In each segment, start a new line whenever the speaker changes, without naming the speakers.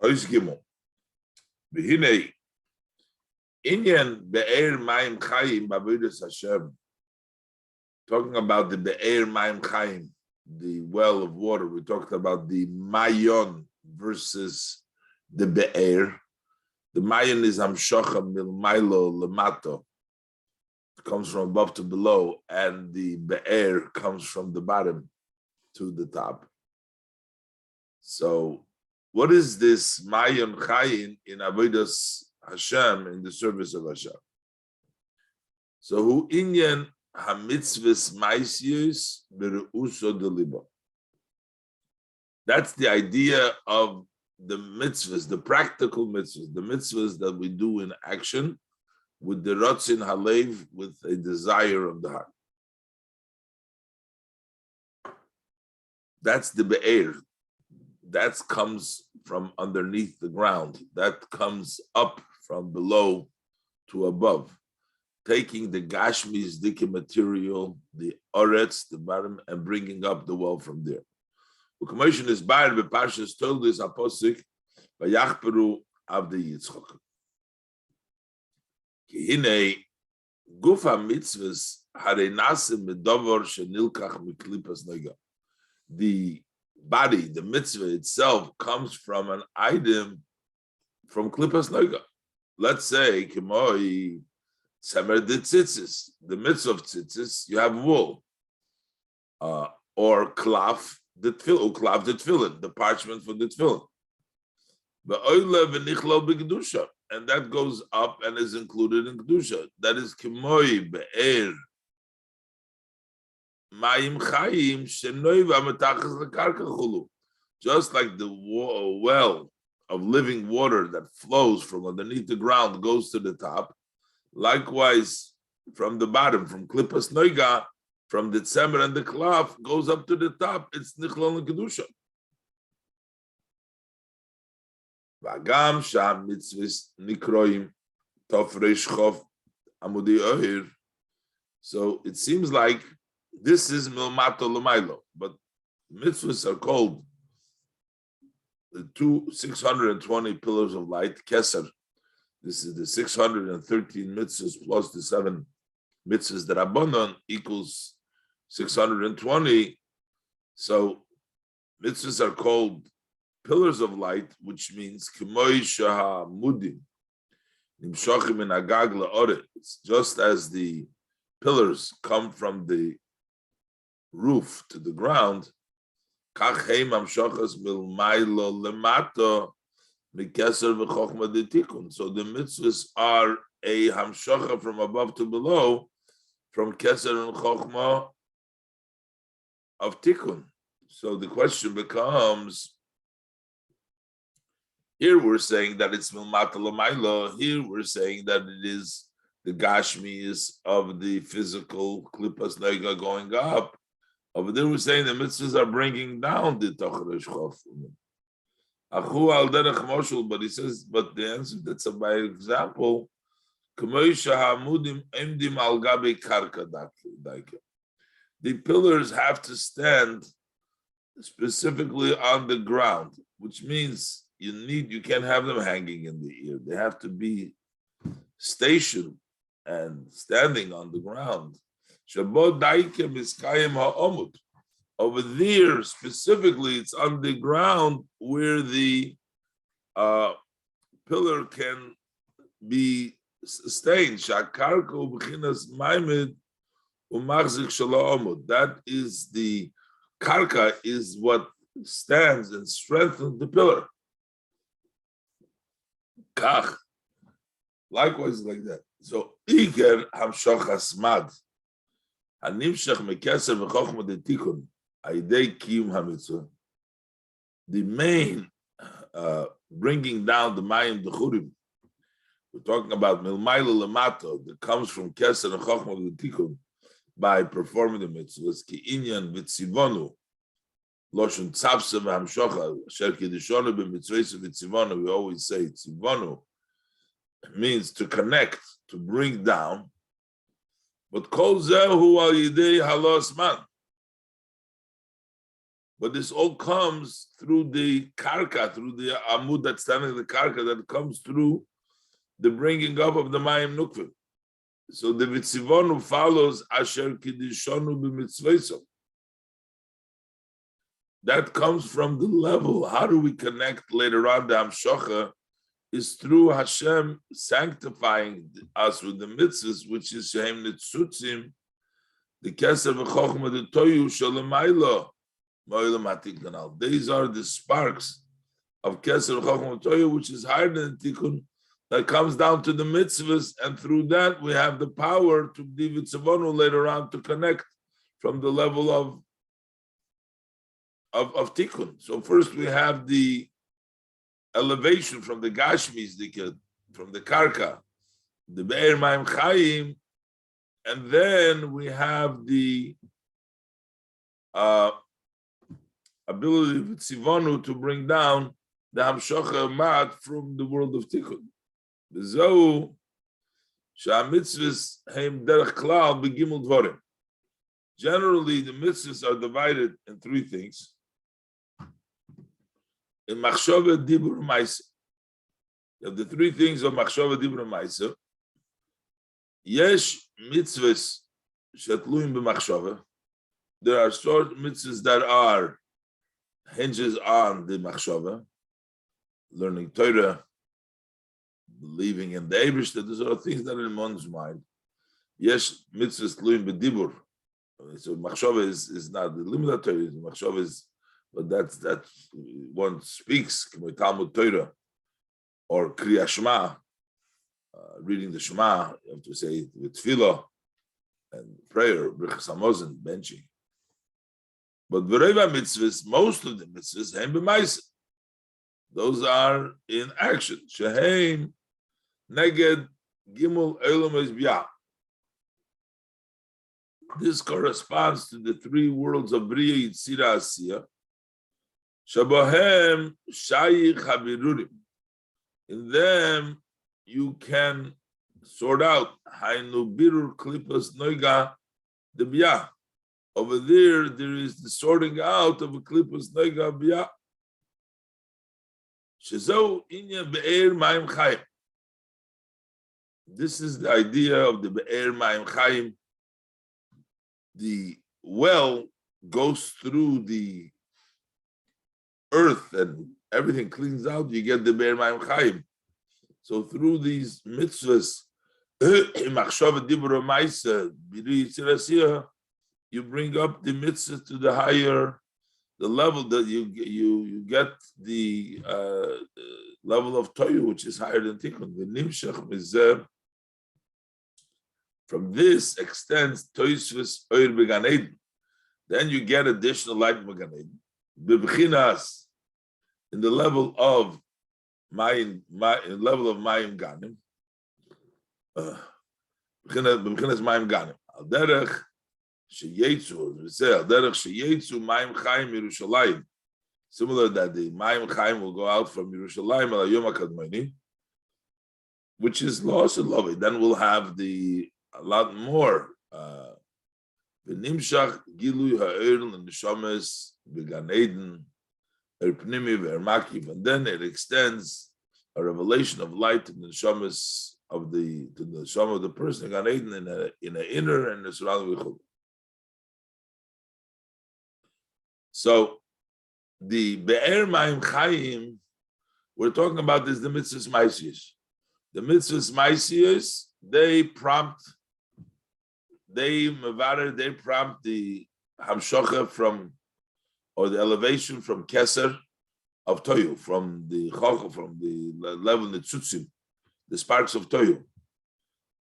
Ois Gimel. Behinei. Inyan Be'er Mayim Chayim B'avodas Hashem. Talking about the Be'er Mayim Chayim, the well of water. We talked about the Mayon versus the Be'er. The Mayon is Hamshocha Milmailo Lemato. It comes from above to below, and the Be'er comes from the bottom to the top. So, what is this Mayon Chayim in Avodas Hashem, in the service of Hashem? So, who inyan hamitzvahs ma'asyos bereuso de libo. That's the idea of the mitzvahs, the practical mitzvahs, the mitzvahs that we do in action with the rotzin halev, with a desire of the heart. That's the be'er. That comes from underneath the ground. That comes up from below to above, taking the gashmi's dike material, the oretz, the bottom, and bringing up the well from there. The commission is by the Parshas told this apostle by Yachperu Avdei Yitzchok. Kihine gufa mitzvahs harenasim medover shenilkach miklipas nega. The body, the mitzvah itself, comes from an item from klipas nega. Let's say kimoi semer de tzitzis, the mitzvah of tzitzis, you have wool, or klaf the tefillin, klaf the tefillin, the parchment for the tefillin. And that goes up and is included in kedusha. That is kimoi be'er mayim chayim shenoiva metachas lekarka chulu. Just like the well of living water that flows from underneath the ground goes to the top, likewise from the bottom, from klipas noiga, from the tzemer and the klaf, goes up to the top. It's nichlal and kedusha. V'agam sham mitzvahs nikroim tof reish chof amudi ohir. So it seems like this is milmato l'maylo, but mitzvahs are called the 620 pillars of light, keser. This is the 613 mitzvahs plus the 7 mitzvahs that Rabbanon equals 620. So mitzvahs are called pillars of light, which means kimoi shaha mudim nimshachim in agag le'oret. It's just as the pillars come from the roof to the ground. Kach heim hamshachas milmailo lemato mikeser v'chochma de tikun. So the mitzvahs are a hamshacha from above to below, from keser and chochma of tikun. So the question becomes, here we're saying that it's milmata l'maylo. Here we're saying that it is the gashmis of the physical klipas nega going up. Over there we're saying the mitzvahs are bringing down the tocharesh chof. Achu al derech moshul, but he says, but the answer, that's a by example. The pillars have to stand specifically on the ground, which means you can't have them hanging in the air. They have to be stationed and standing on the ground. Over there, specifically, it's on the ground where the pillar can be sustained. That is the karka, is what stands and strengthens the pillar. Kach. Likewise, like that. So, Iker Hamshachas Mad. Hanimshach Mekeser v'chochma de tikun. Aidei kiyum hamitzvah. The main bringing down the mayim dechurim. We're talking about milmayla lemato that comes from keser and chochma de tikun by performing the mitzvahs. Ki inyan v'tzivonu. Loshon tzavsa v'hamshocha. Asher kiddushonu b'mitzvahs v'tzivonu. We always say tzivonu means to connect, to bring down. But kol zehu al yidei halos man. But this all comes through the karka, through the amud that's standing in the karka, that comes through the bringing up of the mayim nukvim. So the vitzivonu follows asher kidishonu b'mitzvayso. That comes from the level. How do we connect later on the Hamshocha? Is through Hashem sanctifying us with the mitzvahs, which is Shehem Nitzutzim, the Keser v'Chochma, the Toyu Shalamaylo, Mo'ilam Hatik Kanal. These are the sparks of Keser v'Chochma Toyu, which is higher than Tikkun, that comes down to the mitzvahs, and through that we have the power to be Vitzavonu later on to connect from the level of Tikkun. So first we have the elevation from the Gashmis, from the Karka, the Be'er Ma'im Chaim, and then we have the ability of Tzivonu to bring down the Hamshocha Mat from the world of Tikkun. B'zohu she'amitzvahs heim derech klal b'gimel dvorim. Generally, the mitzvahs are divided in three things. In machshava, dibur, ma'aseh. You have the three things of machshava, dibur, ma'aseh. Yesh mitzvahs shetluim b'machshava. There are short mitzvahs that are hinges on the machshava, learning Torah, believing in the Eibush, that those are things that are in one's mind. Yesh mitzvahs tluim b'dibur. So machshava is not the limit of Torah. Machshava is, but that's one speaks Talmud Torah or Kriya Shema, reading the Shema. You have to say it with tefillah and prayer, Brichas Hamazon, benching. But v'reva mitzvahs, most of the mitzvahs, heim b'maaseh. Those are in action. Sheheim neged gimul elam ezbiyah. This corresponds to the three worlds of Bria, Yitzira, Asiya. Shabohem Shayich Habirurim. In them, you can sort out Hainu Birur Klipas Noiga Debiyah. Over there is the sorting out of a Klipas Noiga Biyah. Shezo Inya Be'er Ma'im Chaim. This is the idea of the Be'er Ma'im Chaim. The well goes through the earth and everything cleans out, you get the Be'er Ma'im Chaim. So through these mitzvahs, you bring up the mitzvahs to the higher, the level that you get the level of Toyu, which is higher than Tikkun. The Nimshach Mizer. From this extends Toysvus Oir Began Eden. Then you get additional light Began Eden. B'bchinas, in the level of Mayim Ganim. B'bchinas Mayim Ganim. Al derech sheyetzu, we say al derech sheyetzu Mayim Chaim Yerushalayim. Similar that the Mayim Chaim will go out from Yerushalayim al Yom HaKadmoni, which is lost and lovely. Then we'll have a lot more. V'nimshach gilui ha'er l'neshames b'gan Eden erpnimi v'ermakiv, and then it extends a revelation of light in the neshames of the neshama of the person Gan Eden in an inner and a surrounding with. So the Be'er Ma'im Chaim we're talking about is the mitzvahs ma'asiyos. The mitzvahs ma'asiyos, they prompt the hamshocha from, or the elevation from keser of toyu, from the chocha, from the level nitzutzim, the sparks of toyu,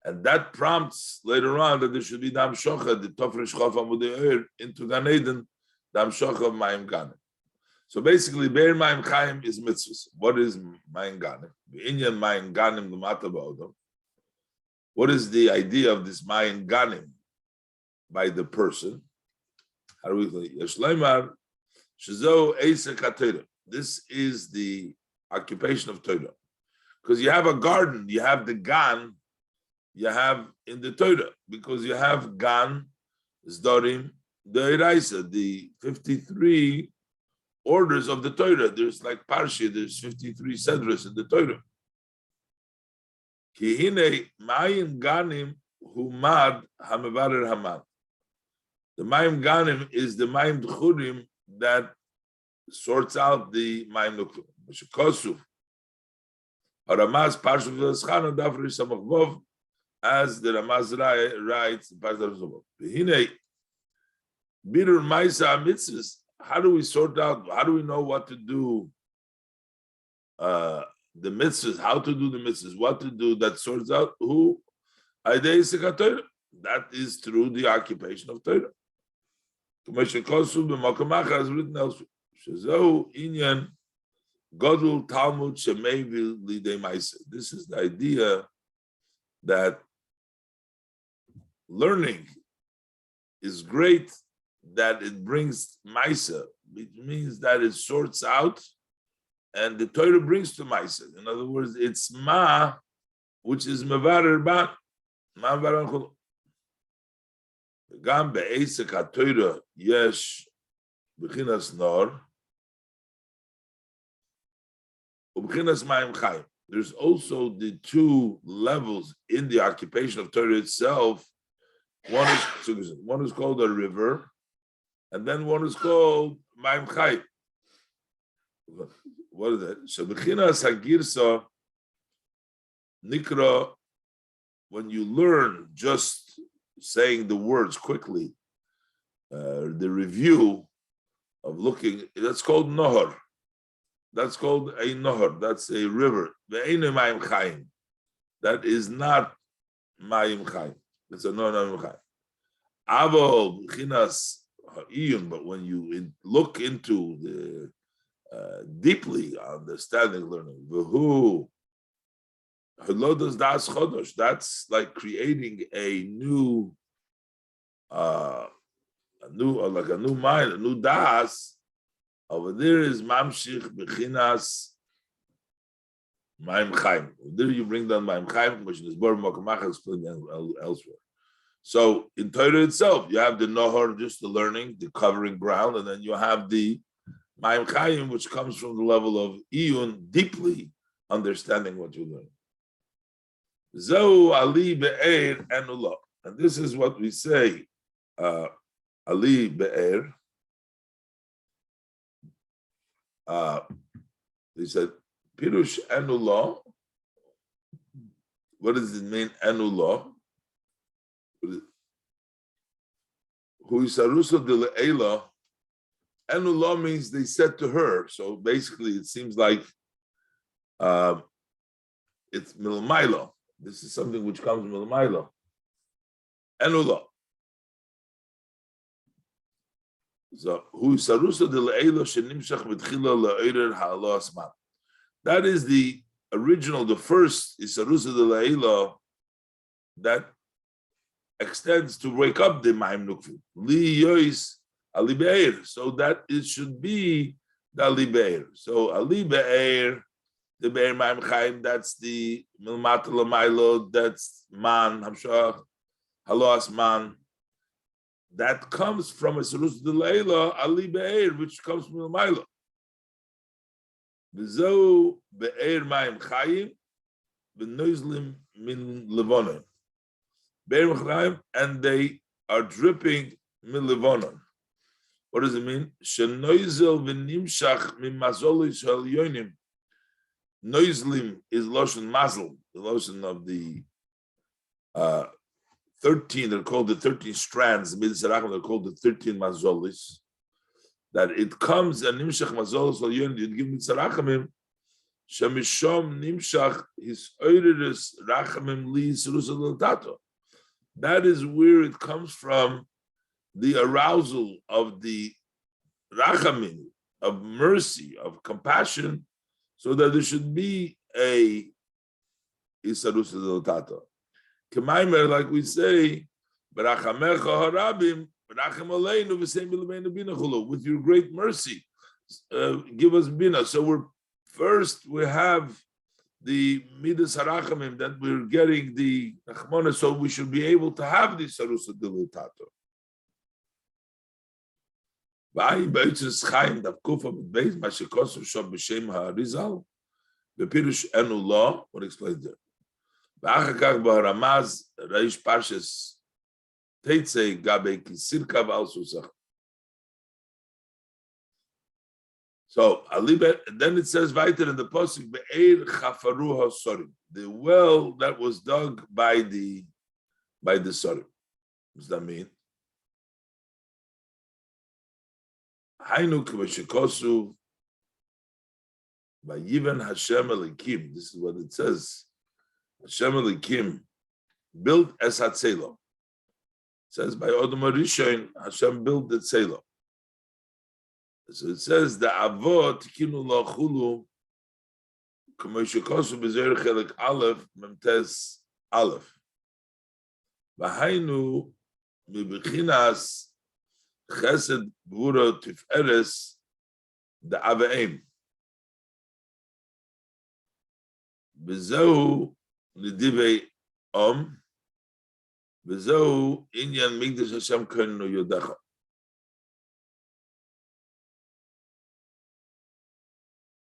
and that prompts later on that there should be the hamshocha, the tofresh chof amudei into Gan Eden, the hamshocha of Mayim Ganim. So basically, Be'er Ma'im Chaim is mitzvahs. What is Mayim Ganim? Inyan Mayim Ganim l'mata ba'odam. What is the idea of this Mayim Ganim by the person? This is the occupation of Torah. Because you have a garden, you have the Gan, you have in the Torah, because you have Gan, Zdorim, the Eraisa, the 53 orders of the Torah. There's like Parsha, there's 53 Sedras in the Torah. Kihine Mayim Ganim Humad Hamevarer Hamad. The Mayim Ganim is the Mayim D'churim that sorts out the Mayim D'churim. Kosuv. Haramaz Parsha V'Eschana Dafri Samachvov, as the Ramaz writes in Parsha V'Eschana. Kihine Birur Maisa Mitzvahs. How do we sort out? How do we know what to do? The mitzvahs, how to do the mitzvahs, what to do that sorts out who? That is through the occupation of Torah. As written elsewhere. This is the idea that learning is great, that it brings Maisa, which means that it sorts out and the Torah brings to Maisa. In other words, it's Ma, which is Mevarer Ban. Ma Mevarer Chulu. Gam be'esek ha-Torah yesh b'chinas nor u'b'chinas mayim chayim. There's also the two levels in the occupation of Torah itself. One is called a river, and then one is called mayim chayim. What is that? So b'chinas hagirsa nikra, when you learn just saying the words quickly, the review of looking, that's called nohar. That's called a nohar. That's a river. Ve'einu mayim chayim. That is not mayim chayim. It's a nohar mayim chayim. Avol b'chinas ha'iyun. But when you look into the deeply understanding learning, v'hu halodas das chodosh. That's like creating a new mind, a new das. Over there is mamshich b'chinas mayim chayim. There you bring down mayim chayim, which is bar makamach explained elsewhere. So in Torah itself, you have the nohar, just the learning, the covering ground, and then you have the mayim chayim, which comes from the level of iyun, deeply understanding what you learn. Zeu ali be'er enula, and this is what we say. Ali be'er. They said pirush enula. What does it mean, enula? Hu isaruso de le'ela. Enula means they said to her. So basically, it seems like it's milmaila. This is something which comes from milmaila. Enula. So hu isaruso de le'ela shenimshach mitchila le'orer ha'alo asman. That is the original, the first isaruso de le'ela that extends to wake up the mayim nukvi. Li yois ali be'er. So that it should be the ali be'er. So ali be'er, the be'er mayim chayim, that's the milmat l'maylo, that's man, hamshach, halos man. That comes from a sarus de leila, ali be'er, which comes from l'maylo. V'zo be'er mayim chayim, v'noizlim min levonon. And they are dripping min levonon. What does it mean? Shenoizel v'nimshach min mazolis ha'elyonim. Noizlim is lotion mazel, the lotion of the 13. They're called the 13 strands. They're called the 13 mazolis. That it comes and nimshach mazolis ha'elyonim. You give mitzarachamim. Shemishom nimshach his oiris rachamim li yisrusa l'tato. That is where it comes from, the arousal of the rachamim, of mercy, of compassion, so that there should be a isarusa deltato. Mamer, like we say, b'rachamecha harabim, b'rachem aleinu v'seim b'lemeinu bina chulu. With your great mercy, give us bina. So we have the midas harachamim, that we're getting the rachmana, so we should be able to have the sarusa deltato. Vai Beitzus Chaim Daf Kufa mit Beis Mashikosu Shom B'Shem HaRizal Bepirush Enu Lo. What explains it? V'achar kach b'Ramaz Reish Parshas Teitzei Gabe Kisirka V'Al Susach. So I'll leave it. And then it says weiter in the pasuk Be'er Chafaru HaSorim, the well that was dug by the Sorim. What does that mean? Hainu K'Vashikosu Vayivan Hashem Elikim. This is what it says. Hashem Elikim built Es HaTzelo. It says by Odom HaRishon Hashem built the Tzelo. So it says the Avot Tikinu Lo Chulu K'Vashikosu B'Zer Chelik Aleph Memtes Aleph. Vahainu Mibichinas Chesed Gvura Tiferes the Aveim. Bezehu Nidivei Om. Bezehu Inyan Migdash Hashem Kenu Yodecha.